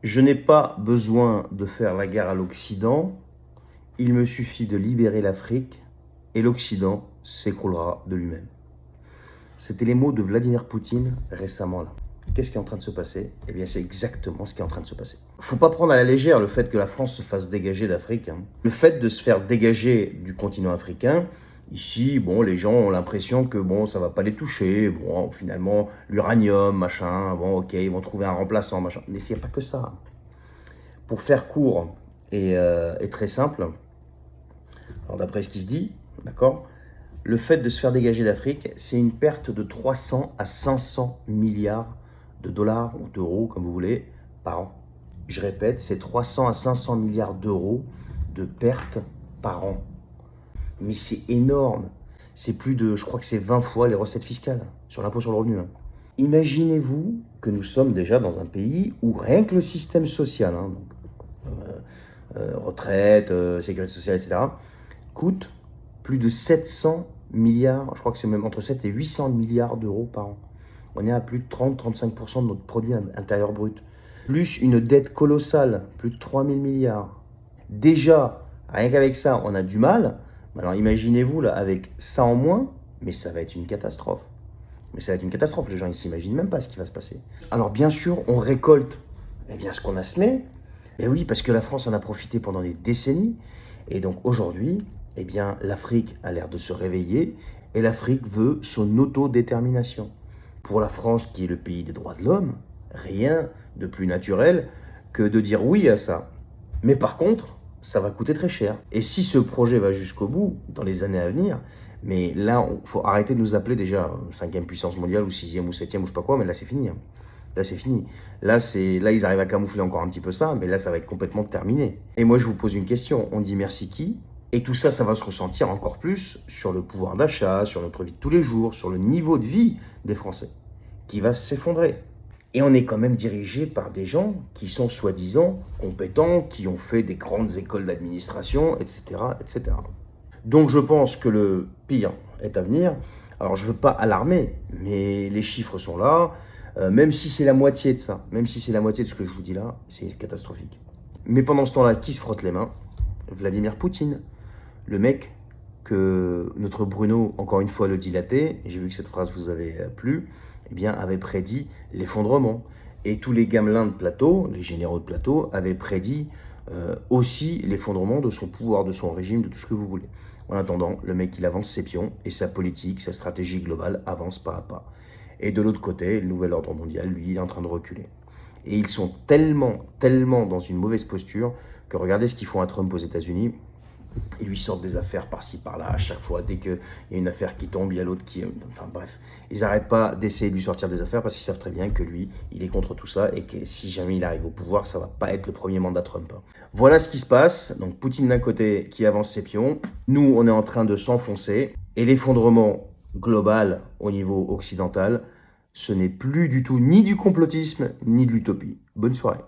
Je n'ai pas besoin de faire la guerre à l'Occident, il me suffit de libérer l'Afrique et l'Occident s'écroulera de lui-même. C'était les mots de Vladimir Poutine récemment là. Qu'est-ce qui est en train de se passer? Eh bien, c'est exactement ce qui est en train de se passer. Faut pas prendre à la légère le fait que la France se fasse dégager d'Afrique, hein. Le fait de se faire dégager du continent africain, ici, bon, les gens ont l'impression que bon, ça va pas les toucher. Bon, finalement, l'uranium, machin, bon, ok, ils vont trouver un remplaçant, machin. Mais il n'y a pas que ça. Pour faire court et très simple, alors d'après ce qui se dit, d'accord, le fait de se faire dégager d'Afrique, c'est une perte de 300 à 500 milliards de dollars ou d'euros, comme vous voulez, par an. Je répète, c'est 300 à 500 milliards d'euros de pertes par an. Mais c'est énorme. C'est plus de, je crois que c'est 20 fois les recettes fiscales sur l'impôt sur le revenu, hein. Imaginez-vous que nous sommes déjà dans un pays où rien que le système social, hein, donc, retraite, sécurité sociale, etc., coûte plus de 700 milliards, je crois que c'est même entre 7 et 800 milliards d'euros par an. On est à plus de 30-35% de notre produit intérieur brut. Plus une dette colossale, plus de 3000 milliards. Déjà, rien qu'avec ça, on a du mal. Alors imaginez-vous, là, avec ça en moins, mais ça va être une catastrophe. Mais ça va être une catastrophe, les gens ne s'imaginent même pas ce qui va se passer. Alors bien sûr, on récolte eh bien, ce qu'on a semé. Et oui, parce que la France en a profité pendant des décennies. Et donc aujourd'hui, eh bien, l'Afrique a l'air de se réveiller et l'Afrique veut son autodétermination. Pour la France, qui est le pays des droits de l'homme, rien de plus naturel que de dire oui à ça. Mais par contre, ça va coûter très cher. Et si ce projet va jusqu'au bout, dans les années à venir, mais là, il faut arrêter de nous appeler déjà 5e puissance mondiale ou 6e ou 7e ou je sais pas quoi, mais là c'est fini, hein. Là c'est fini. Là, ils arrivent à camoufler encore un petit peu ça, mais là ça va être complètement terminé. Et moi je vous pose une question, on dit merci qui? Et tout ça, ça va se ressentir encore plus sur le pouvoir d'achat, sur notre vie de tous les jours, sur le niveau de vie des Français, qui va s'effondrer. Et on est quand même dirigé par des gens qui sont soi-disant compétents, qui ont fait des grandes écoles d'administration, etc., etc. Donc je pense que le pire est à venir. Alors je ne veux pas alarmer, mais les chiffres sont là. Même si c'est la moitié de ça, même si c'est la moitié de ce que je vous dis là, c'est catastrophique. Mais pendant ce temps-là, qui se frotte les mains? Vladimir Poutine, le mec que notre Bruno, encore une fois le dilaté, et j'ai vu que cette phrase vous avait plu, eh bien, avait prédit l'effondrement. Et tous les gamelins de plateau, les généraux de plateau, avaient prédit aussi l'effondrement de son pouvoir, de son régime, de tout ce que vous voulez. En attendant, le mec, il avance ses pions et sa politique, sa stratégie globale avance pas à pas. Et de l'autre côté, le nouvel ordre mondial, lui, il est en train de reculer. Et ils sont tellement, tellement dans une mauvaise posture que regardez ce qu'ils font à Trump aux États-Unis. Ils lui sortent des affaires par-ci, par-là, à chaque fois. Dès qu'il y a une affaire qui tombe, il y a l'autre qui... Enfin bref, ils n'arrêtent pas d'essayer de lui sortir des affaires parce qu'ils savent très bien que lui, il est contre tout ça et que si jamais il arrive au pouvoir, ça ne va pas être le premier mandat Trump. Voilà ce qui se passe. Donc Poutine d'un côté qui avance ses pions. Nous, on est en train de s'enfoncer. Et l'effondrement global au niveau occidental, ce n'est plus du tout ni du complotisme, ni de l'utopie. Bonne soirée.